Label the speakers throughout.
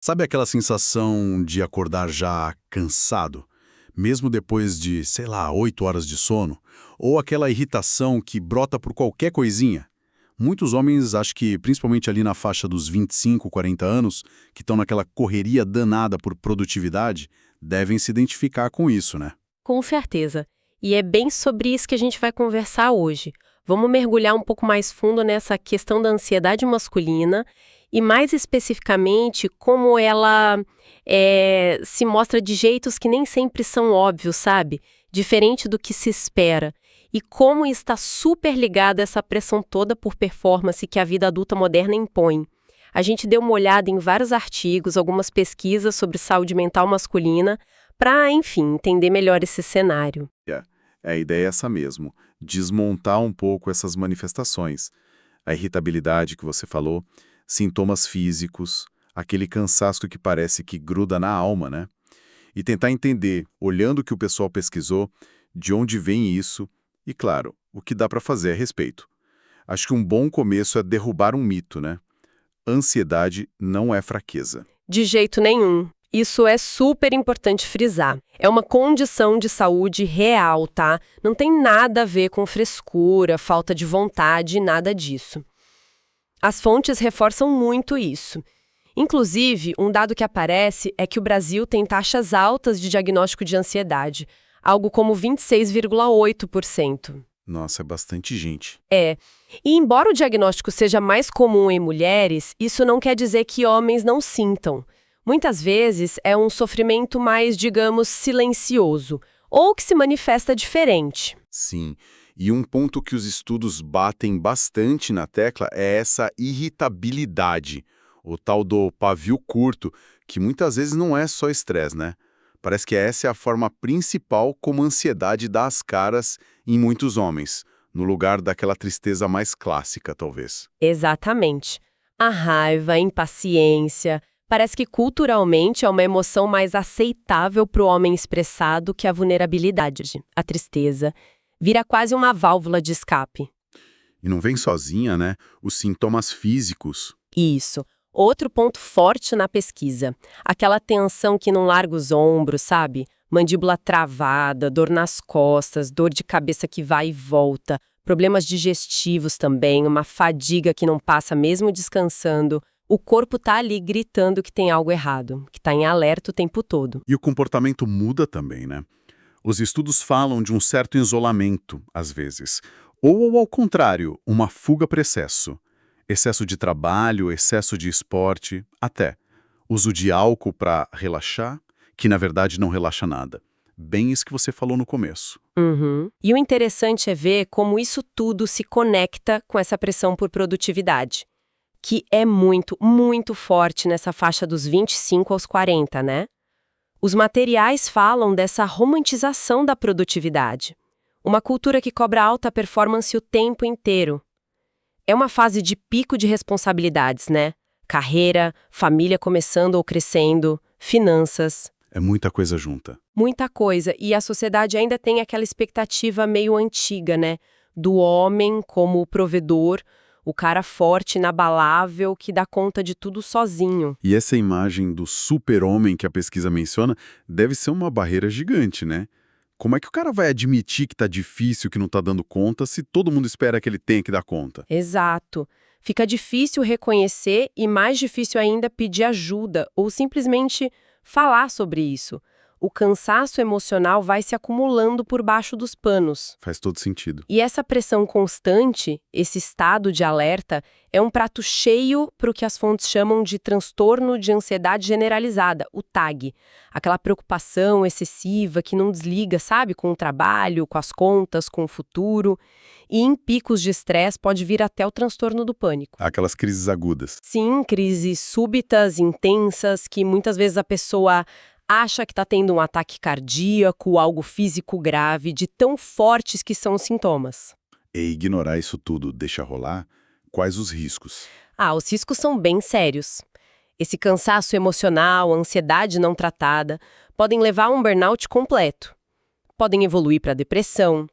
Speaker 1: Sabe aquela sensação de acordar já cansado, mesmo depois de, sei lá, 8 horas de sono? Ou aquela irritação que brota por qualquer coisinha? Muitos homens, acho que principalmente ali na faixa dos 25, 40 anos, que estão naquela correria danada por produtividade, devem se identificar com isso, né?
Speaker 2: Com certeza. E é bem sobre isso que a gente vai conversar hoje. Vamos mergulhar um pouco mais fundo nessa questão da ansiedade masculina e, mais especificamente, como ela se mostra de jeitos que nem sempre são óbvios, sabe? Diferente do que se espera. E como está super ligada essa pressão toda por performance que a vida adulta moderna impõe. A gente deu uma olhada em vários artigos, algumas pesquisas sobre saúde mental masculina, para, enfim, entender melhor esse cenário.
Speaker 1: A ideia é essa mesmo, desmontar um pouco essas manifestações. A irritabilidade que você falou, sintomas físicos, aquele cansaço que parece que gruda na alma, né? E tentar entender, olhando o que o pessoal pesquisou, de onde vem isso e, claro, o que dá para fazer a respeito. Acho que um bom começo é derrubar um mito, né? Ansiedade não é fraqueza.
Speaker 2: De jeito nenhum. Isso é super importante frisar. É uma condição de saúde real, tá? Não tem nada a ver com frescura, falta de vontade, nada disso. As fontes reforçam muito isso. Inclusive, um dado que aparece é que o Brasil tem taxas altas de diagnóstico de ansiedade, algo como 26,8%.
Speaker 1: Nossa, é bastante gente.
Speaker 2: É. E embora o diagnóstico seja mais comum em mulheres, isso não quer dizer que homens não sintam. Muitas vezes é um sofrimento mais, digamos, silencioso, ou que se manifesta diferente.
Speaker 1: Sim, e um ponto que os estudos batem bastante na tecla é essa irritabilidade, o tal do pavio curto, que muitas vezes não é só estresse, né? Parece que essa é a forma principal como a ansiedade dá as caras em muitos homens, no lugar daquela tristeza mais clássica, talvez.
Speaker 2: Exatamente. A raiva, a impaciência. Parece que culturalmente é uma emoção mais aceitável para o homem expressar do que a vulnerabilidade, a tristeza. Vira quase uma válvula de escape.
Speaker 1: E não vem sozinha, né? Os sintomas físicos.
Speaker 2: Isso. Outro ponto forte na pesquisa. Aquela tensão que não larga os ombros, sabe? Mandíbula travada, dor nas costas, dor de cabeça que vai e volta, problemas digestivos também, uma fadiga que não passa mesmo descansando. O corpo tá ali gritando que tem algo errado, que tá em alerta o tempo todo.
Speaker 1: E o comportamento muda também, né? Os estudos falam de um certo isolamento, às vezes. Ou, ao contrário, uma fuga para excesso. Excesso de trabalho, excesso de esporte, até uso de álcool para relaxar, que na verdade não relaxa nada. Bem isso que você falou no começo.
Speaker 2: Uhum. E o interessante é ver como isso tudo se conecta com essa pressão por produtividade, que é muito, muito forte nessa faixa dos 25 aos 40, né? Os materiais falam dessa romantização da produtividade. Uma cultura que cobra alta performance o tempo inteiro. É uma fase de pico de responsabilidades, né? Carreira, família começando ou crescendo, finanças.
Speaker 1: É muita coisa junta.
Speaker 2: Muita coisa. E a sociedade ainda tem aquela expectativa meio antiga, né? Do homem como o provedor, o cara forte, inabalável, que dá conta de tudo sozinho.
Speaker 1: E essa imagem do super-homem que a pesquisa menciona deve ser uma barreira gigante, né? Como é que o cara vai admitir que tá difícil, que não tá dando conta, se todo mundo espera que ele tenha que dar conta?
Speaker 2: Exato. Fica difícil reconhecer e mais difícil ainda pedir ajuda ou simplesmente falar sobre isso. O cansaço emocional vai se acumulando por baixo dos panos.
Speaker 1: Faz todo sentido.
Speaker 2: E essa pressão constante, esse estado de alerta, é um prato cheio para o que as fontes chamam de transtorno de ansiedade generalizada, o TAG. Aquela preocupação excessiva que não desliga, sabe, com o trabalho, com as contas, com o futuro. E em picos de estresse pode vir até o transtorno do pânico.
Speaker 1: Aquelas crises agudas.
Speaker 2: Sim, crises súbitas, intensas, que muitas vezes a pessoa acha que está tendo um ataque cardíaco, algo físico grave, de tão fortes que são os sintomas.
Speaker 1: E ignorar isso tudo deixa rolar? Quais os riscos?
Speaker 2: Os riscos são bem sérios. Esse cansaço emocional, ansiedade não tratada, podem levar a um burnout completo. Podem evoluir para depressão,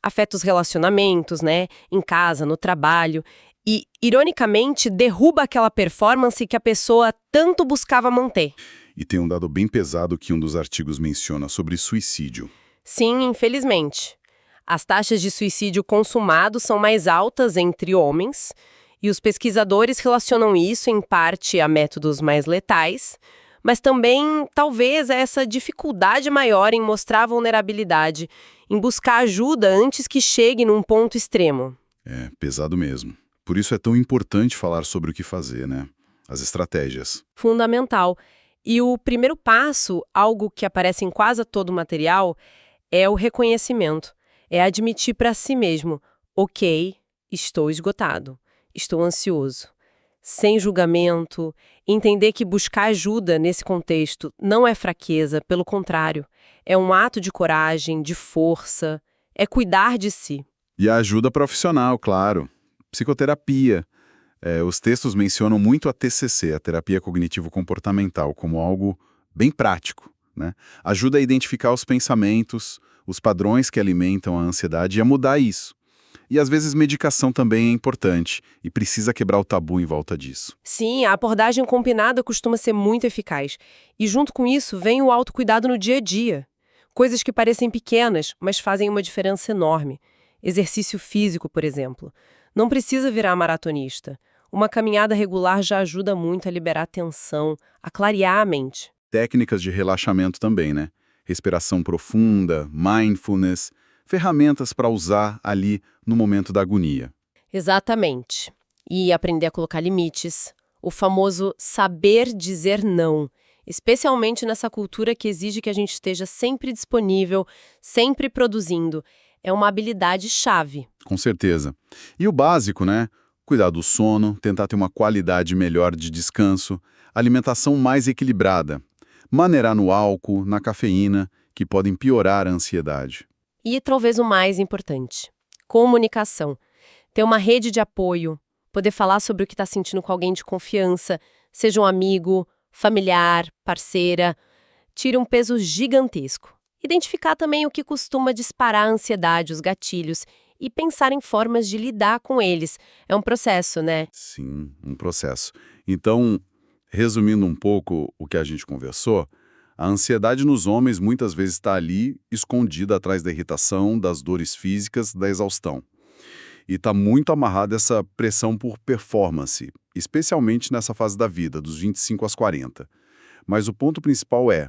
Speaker 2: afeta os relacionamentos, né, em casa, no trabalho, e, ironicamente, derruba aquela performance que a pessoa tanto buscava manter.
Speaker 1: E tem um dado bem pesado que um dos artigos menciona sobre suicídio.
Speaker 2: Sim, infelizmente. As taxas de suicídio consumado são mais altas entre homens, e os pesquisadores relacionam isso, em parte, a métodos mais letais, mas também, talvez, a essa dificuldade maior em mostrar vulnerabilidade, em buscar ajuda antes que chegue num ponto extremo.
Speaker 1: É, pesado mesmo. Por isso é tão importante falar sobre o que fazer, né? As estratégias.
Speaker 2: Fundamental. E o primeiro passo, algo que aparece em quase todo o material, é o reconhecimento. É admitir para si mesmo: ok, estou esgotado, estou ansioso. Sem julgamento, entender que buscar ajuda nesse contexto não é fraqueza, pelo contrário, é um ato de coragem, de força, é cuidar de si.
Speaker 1: E a ajuda profissional, claro. Psicoterapia. Os textos mencionam muito a TCC, a terapia cognitivo-comportamental, como algo bem prático, né? Ajuda a identificar os pensamentos, os padrões que alimentam a ansiedade e a mudar isso. E às vezes medicação também é importante e precisa quebrar o tabu em volta disso.
Speaker 2: Sim, a abordagem combinada costuma ser muito eficaz. E junto com isso vem o autocuidado no dia a dia. Coisas que parecem pequenas, mas fazem uma diferença enorme. Exercício físico, por exemplo. Não precisa virar maratonista. Uma caminhada regular já ajuda muito a liberar tensão, a clarear a mente.
Speaker 1: Técnicas de relaxamento também, né? Respiração profunda, mindfulness, ferramentas para usar ali no momento da agonia.
Speaker 2: Exatamente. E aprender a colocar limites. O famoso saber dizer não. Especialmente nessa cultura que exige que a gente esteja sempre disponível, sempre produzindo. É uma habilidade chave.
Speaker 1: Com certeza. E o básico, né? Cuidar do sono, tentar ter uma qualidade melhor de descanso, alimentação mais equilibrada, maneirar no álcool, na cafeína, que podem piorar a ansiedade.
Speaker 2: E talvez o mais importante, comunicação. Ter uma rede de apoio, poder falar sobre o que está sentindo com alguém de confiança, seja um amigo, familiar, parceira, tira um peso gigantesco. Identificar também o que costuma disparar a ansiedade, os gatilhos, e pensar em formas de lidar com eles. É um processo, né?
Speaker 1: Sim, um processo. Então, resumindo um pouco o que a gente conversou, a ansiedade nos homens muitas vezes está ali, escondida atrás da irritação, das dores físicas, da exaustão. E está muito amarrada essa pressão por performance, especialmente nessa fase da vida, dos 25 aos 40. Mas o ponto principal é,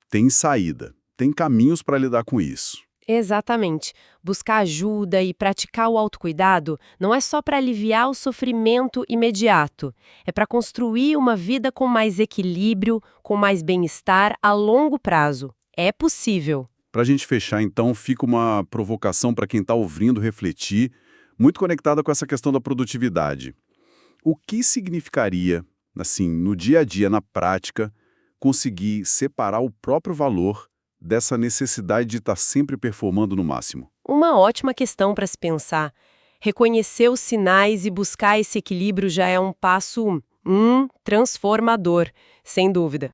Speaker 1: tem saída, tem caminhos para lidar com isso.
Speaker 2: Exatamente. Buscar ajuda e praticar o autocuidado não é só para aliviar o sofrimento imediato. É para construir uma vida com mais equilíbrio, com mais bem-estar a longo prazo. É possível.
Speaker 1: Para a gente fechar, então, fica uma provocação para quem está ouvindo refletir, muito conectada com essa questão da produtividade. O que significaria, assim, no dia a dia, na prática, conseguir separar o próprio valor dessa necessidade de estar sempre performando no máximo?
Speaker 2: Uma ótima questão para se pensar. Reconhecer os sinais e buscar esse equilíbrio já é um passo transformador, sem dúvida.